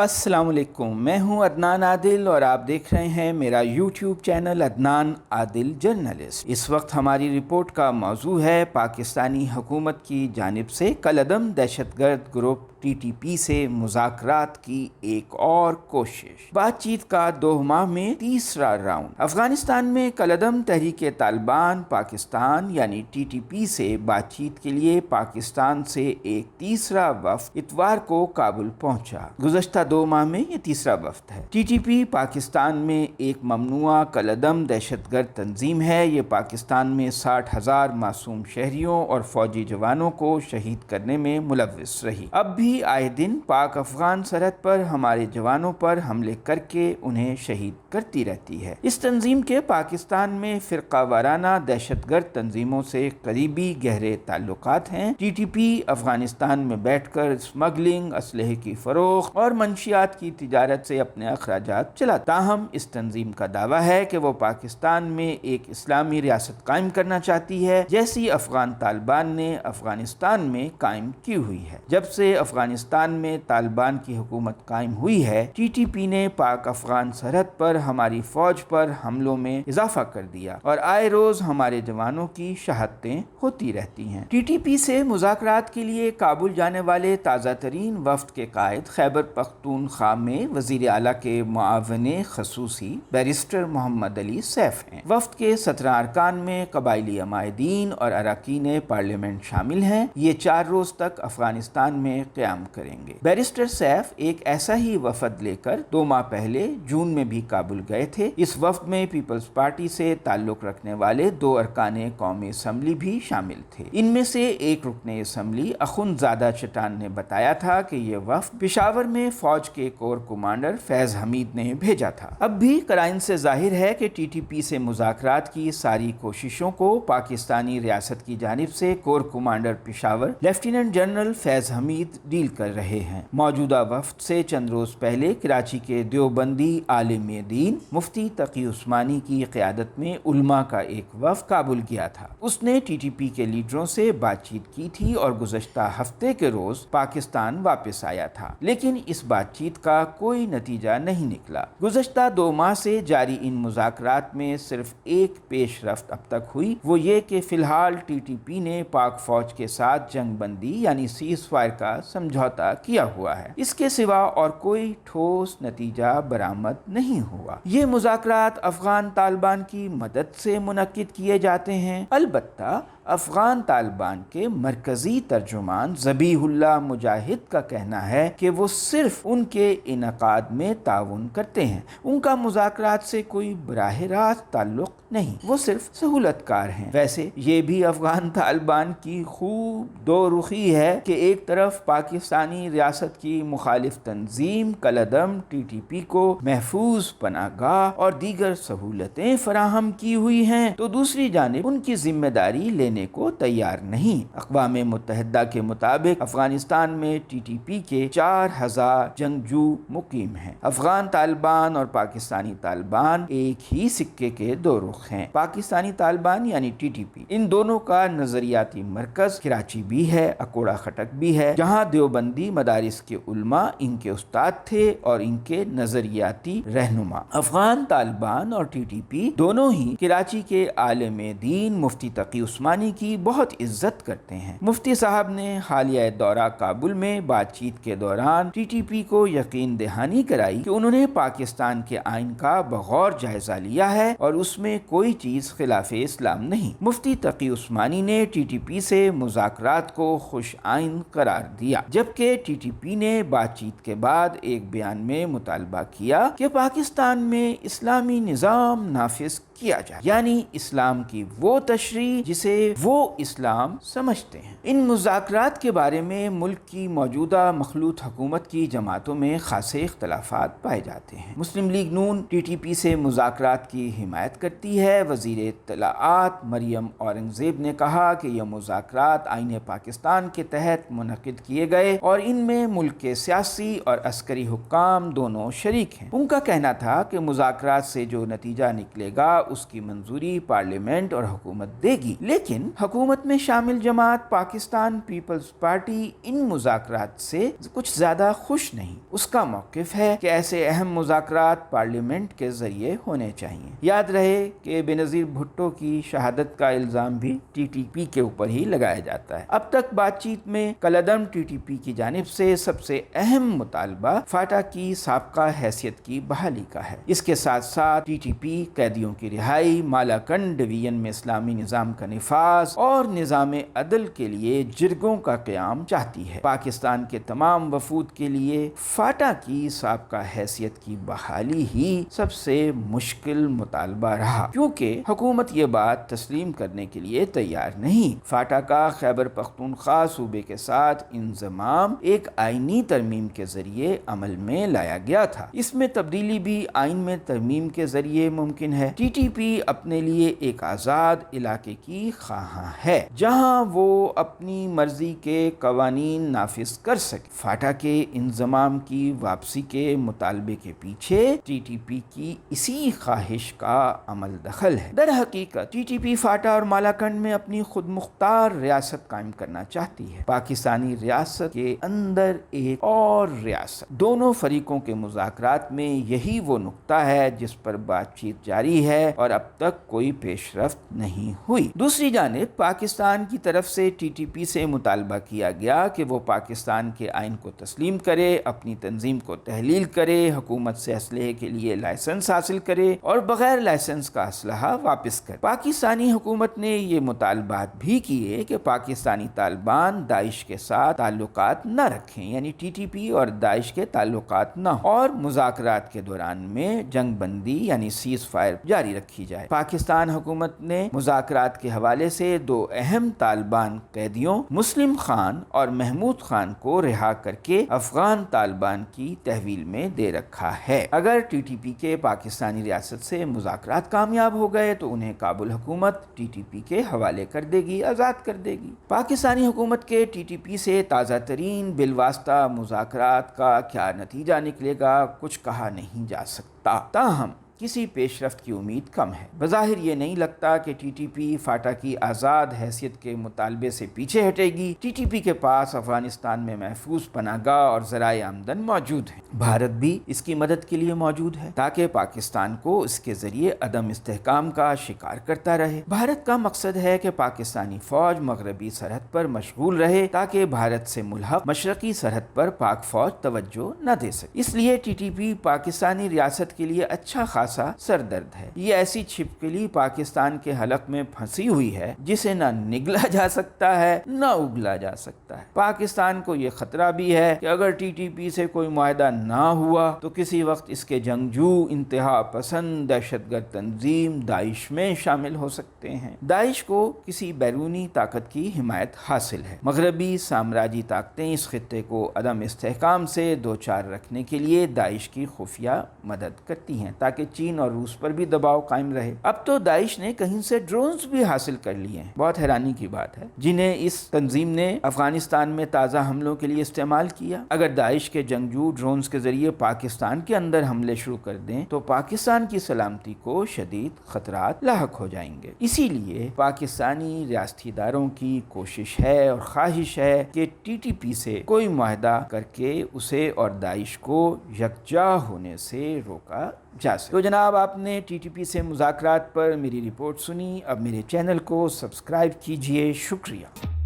السلام علیکم، میں ہوں عدنان عادل اور آپ دیکھ رہے ہیں میرا یوٹیوب چینل عدنان عادل جرنلسٹ۔ اس وقت ہماری رپورٹ کا موضوع ہے پاکستانی حکومت کی جانب سے کالعدم دہشت گرد گروپ TTP سے مذاکرات کی ایک اور کوشش۔ بات چیت کا 2 ماہ میں تیسرا راؤنڈ۔ افغانستان میں کالعدم تحریک طالبان پاکستان یعنی TTP سے بات چیت کے لیے پاکستان سے ایک تیسرا وفد اتوار کو کابل پہنچا۔ گزشتہ 2 ماہ میں یہ تیسرا وفد ہے۔ TTP پاکستان میں ایک ممنوعہ کالعدم دہشت گرد تنظیم ہے۔ یہ پاکستان میں 60,000 معصوم شہریوں اور فوجی جوانوں کو شہید کرنے میں ملوث رہی۔ اب بھی آئے دن پاک افغان سرحد پر ہمارے جوانوں پر حملے کر کے انہیں شہید کرتی رہتی ہے۔ اس تنظیم کے پاکستان میں فرقہ وارانہ دہشت گرد تنظیموں سے قریبی گہرے تعلقات ہیں۔ TTP افغانستان میں بیٹھ کر اسمگلنگ، اسلحے کی فروخت اور منشیات کی تجارت سے اپنے اخراجات چلاتا۔ تاہم اس تنظیم کا دعویٰ ہے کہ وہ پاکستان میں ایک اسلامی ریاست قائم کرنا چاہتی ہے، جیسی افغان طالبان نے افغانستان میں قائم کی ہوئی ہے۔ جب سے افغانستان میں طالبان کی حکومت قائم ہوئی ہے، TTP نے پاک افغان سرحد پر ہماری فوج پر حملوں میں اضافہ کر دیا اور آئے روز ہمارے جوانوں کی شہادتیں ہوتی رہتی ہیں۔ TTP سے مذاکرات کے لیے کابل جانے والے تازہ ترین وفد کے قائد خیبر پختونخوا میں وزیر اعلیٰ کے معاون خصوصی بیرسٹر محمد علی سیف ہیں۔ وفد کے 17 ارکان میں قبائلی عمائدین اور اراکین پارلیمنٹ شامل ہیں۔ یہ 4 روز تک افغانستان میں قیام کریں گے۔ بیرسٹر سیف ایک ایسا ہی وفد لے کر 2 ماہ پہلے جون میں بھی کابل گئے تھے۔ اس وفد میں پیپلز پارٹی سے تعلق رکھنے والے 2 ارکان قومی اسمبلی بھی شامل تھے۔ ان میں سے ایک رکن اسمبلی اخندزادہ چٹان نے بتایا تھا کہ یہ وفد پشاور میں فوج کے کور کمانڈر فیض حمید نے بھیجا تھا۔ اب بھی قرائن سے ظاہر ہے کہ TTP سے مذاکرات کی ساری کوششوں کو پاکستانی ریاست کی جانب سے corps commander Peshawar lieutenant general Faiz Hameed deal کر رہے ہیں۔ موجودہ وفد سے چند روز پہلے کراچی کے دیوبندی عالم دین مفتی تقی عثمانی کی قیادت میں علماء کا ایک وفد کابل گیا تھا۔ اس نے TTP کے لیڈروں سے بات چیت کی تھی اور گزشتہ ہفتے کے روز پاکستان واپس آیا تھا، لیکن اس بات چیت کا کوئی نتیجہ نہیں نکلا۔ گزشتہ 2 ماہ سے جاری ان مذاکرات میں صرف ایک پیش رفت اب تک ہوئی، وہ یہ کہ فی الحال TTP نے پاک فوج کے ساتھ جنگ بندی یعنی سیز فائر کا سمجھوتا کیا ہوا ہے۔ اس کے سوا اور کوئی ٹھوس نتیجہ برآمد نہیں ہوا۔ یہ مذاکرات افغان طالبان کی مدد سے منعقد کیے جاتے ہیں۔ البتہ افغان طالبان کے مرکزی ترجمان ذبیح اللہ مجاہد کا کہنا ہے کہ وہ صرف ان کے انعقاد میں تعاون کرتے ہیں، ان کا مذاکرات سے کوئی براہ راست تعلق نہیں، وہ صرف سہولت کار ہیں۔ ویسے یہ بھی افغان طالبان کی خوب دو رخی ہے کہ ایک طرف پاکستانی ریاست کی مخالف تنظیم کالعدم TTP کو محفوظ پناہ گاہ اور دیگر سہولتیں فراہم کی ہوئی ہیں، تو دوسری جانب ان کی ذمہ داری لینے کو تیار نہیں۔ اقوام متحدہ کے مطابق افغانستان میں TTP کے 4,000 جنگجو مقیم ہیں۔ افغان طالبان اور پاکستانی طالبان ایک ہی سکے کے 2 رخ ہیں۔ پاکستانی طالبان یعنی TTP، ان دونوں کا نظریاتی مرکز کراچی بھی ہے، اکوڑا خٹک بھی ہے، جہاں دیوبندی مدارس کے علماء ان کے استاد تھے اور ان کے نظریاتی رہنما۔ افغان طالبان اور TTP دونوں ہی کراچی کے عالم دین مفتی تقی عثمانی کی بہت عزت کرتے ہیں۔ مفتی صاحب نے حالیہ دورہ کابل میں بات چیت کے دوران TTP کو یقین دہانی کرائی کہ انہوں نے پاکستان کے آئین کا بغور جائزہ لیا ہے اور اس میں کوئی چیز خلاف اسلام نہیں۔ مفتی تقی عثمانی نے TTP سے مذاکرات کو خوش آئین قرار دیا، جبکہ TTP نے بات چیت کے بعد ایک بیان میں مطالبہ کیا کہ پاکستان میں اسلامی نظام نافذ کیا جائے، یعنی اسلام کی وہ تشریح جسے وہ اسلام سمجھتے ہیں۔ ان مذاکرات کے بارے میں ملک کی موجودہ مخلوط حکومت کی جماعتوں میں خاصے اختلافات پائے جاتے ہیں۔ مسلم لیگ نون TTP سے مذاکرات کی حمایت کرتی ہے۔ وزیر اطلاعات مریم اورنگزیب نے کہا کہ یہ مذاکرات آئین پاکستان کے تحت منعقد کیے گئے اور ان میں ملک کے سیاسی اور عسکری حکام دونوں شریک ہیں۔ ان کا کہنا تھا کہ مذاکرات سے جو نتیجہ نکلے گا اس کی منظوری پارلیمنٹ اور حکومت دے گی، لیکن حکومت میں شامل جماعت پاکستان پیپلز پارٹی ان مذاکرات سے کچھ زیادہ خوش نہیں۔ اس کا موقف ہے کہ ایسے اہم مذاکرات پارلیمنٹ کے ذریعے ہونے چاہیے۔ یاد رہے کہ بینظیر بھٹو کی شہادت کا الزام بھی ٹی ٹی پی کے اوپر ہی لگایا جاتا ہے۔ اب تک بات چیت میں کالعدم ٹی ٹی پی کی جانب سے سب سے اہم مطالبہ فاٹا کی سابقہ حیثیت کی بحالی کا ہے۔ اس کے ساتھ ساتھ ٹی ٹی پی قیدیوں کی رہائی، مالاکنڈ ڈویژن میں اسلامی نظام کا نفاذ اور نظام عدل کے لیے جرگوں کا قیام چاہتی ہے۔ پاکستان کے تمام وفود کے لیے فاٹا کی سابقہ حیثیت کی بحالی ہی سب سے مشکل مطالبہ رہا، کیونکہ حکومت یہ بات تسلیم کرنے کے لیے تیار نہیں۔ فاٹا کا خیبر پختونخوا صوبے کے ساتھ انضمام ایک آئینی ترمیم کے ذریعے عمل میں لایا گیا تھا۔ اس میں تبدیلی بھی آئین میں ترمیم کے ذریعے ممکن ہے۔ ٹی ٹی پی اپنے لیے ایک آزاد علاقے کی خواہاں ہے جہاں وہ اپنی مرضی کے قوانین نافذ کر سکے۔ فاٹا کے انضمام کی واپسی کے مطالبے کے پیچھے ٹی ٹی پی کی اسی خواہش کا عمل دخل ہے۔ در حقیقت ٹی ٹی پی فاٹا اور مالاکنڈ میں اپنی خود مختار ریاست قائم کرنا چاہتی ہے، پاکستانی ریاست کے اندر ایک اور ریاست۔ دونوں فریقوں کے مذاکرات میں یہی وہ نقطہ ہے جس پر بات چیت جاری ہے اور اب تک کوئی پیش رفت نہیں ہوئی۔ دوسری جانب پاکستان کی طرف سے ٹی ٹی پی سے مطالبہ کیا گیا کہ وہ پاکستان کے آئین کو تسلیم کرے، اپنی تنظیم کو تحلیل کرے، حکومت سے اسلحے کے لیے لائسنس حاصل کرے اور بغیر لائسنس کا اسلحہ واپس کرے۔ پاکستانی حکومت نے یہ مطالبات بھی کیے کہ پاکستانی طالبان داعش کے ساتھ تعلقات نہ رکھیں، یعنی ٹی ٹی پی اور داعش کے تعلقات نہ ہوں، اور مذاکرات کے دوران میں جنگ بندی یعنی سیز فائر جاری رکھی جائے۔ پاکستان حکومت نے مذاکرات کے حوالے سے دو اہم طالبان قیدیوں مسلم خان اور محمود خان کو رہا کر کے افغان طالبان کی تحویل میں دے رکھا ہے۔ اگر ٹی ٹی پی کے پاکستانی ریاست سے مذاکرات کامیاب ہو گئے تو انہیں کابل حکومت ٹی ٹی پی کے حوالے کر دے گی، آزاد کر دے گی۔ پاکستانی حکومت کے ٹی ٹی پی سے تازہ ترین بالواسطہ مذاکرات کا کیا نتیجہ نکلے گا کچھ کہا نہیں جا سکتا، تاہم کسی پیش رفت کی امید کم ہے۔ بظاہر یہ نہیں لگتا کہ ٹی ٹی پی فاٹا کی آزاد حیثیت کے مطالبے سے پیچھے ہٹے گی۔ ٹی ٹی پی کے پاس افغانستان میں محفوظ پناہ گاہ اور ذرائع آمدن موجود ہیں۔ بھارت بھی اس کی مدد کے لیے موجود ہے تاکہ پاکستان کو اس کے ذریعے عدم استحکام کا شکار کرتا رہے۔ بھارت کا مقصد ہے کہ پاکستانی فوج مغربی سرحد پر مشغول رہے تاکہ بھارت سے ملحق مشرقی سرحد پر پاک فوج توجہ نہ دے سکے۔ اس لیے ٹی ٹی پی پاکستانی ریاست کے لیے اچھا خاصا سردرد ہے۔ یہ ایسی چھپکلی پاکستان کے حلق میں پھنسی ہوئی ہے جسے نہ نگلا جا سکتا ہے نہ اگلا جا سکتا ہے۔ پاکستان کو یہ خطرہ بھی ہے کہ اگر ٹی ٹی پی سے کوئی معاہدہ نہ ہوا تو کسی وقت اس کے جنگجو انتہا پسند دہشت گرد تنظیم داعش میں شامل ہو سکتے ہیں۔ داعش کو کسی بیرونی طاقت کی حمایت حاصل ہے۔ مغربی سامراجی طاقتیں اس خطے کو عدم استحکام سے دوچار رکھنے کے لیے داعش کی خفیہ مدد کرتی ہیں تاکہ چین اور روس پر بھی دباؤ قائم رہے۔ اب تو داعش نے کہیں سے ڈرونز بھی حاصل کر لیے ہیں، بہت حیرانی کی بات ہے، جنہیں اس تنظیم نے افغانستان میں تازہ حملوں کے لیے استعمال کیا۔ اگر داعش کے جنگجو ڈرونز کے ذریعے پاکستان کے اندر حملے شروع کر دیں تو پاکستان کی سلامتی کو شدید خطرات لاحق ہو جائیں گے۔ اسی لیے پاکستانی ریاستی اداروں کی کوشش ہے اور خواہش ہے کہ ٹی ٹی پی سے کوئی معاہدہ کر کے اسے اور داعش کو یکجا ہونے سے روکا جا سکے۔ تو جناب، آپ نے ٹی ٹی پی سے مذاکرات پر میری رپورٹ سنی، اب میرے چینل کو سبسکرائب کیجئے۔ شکریہ۔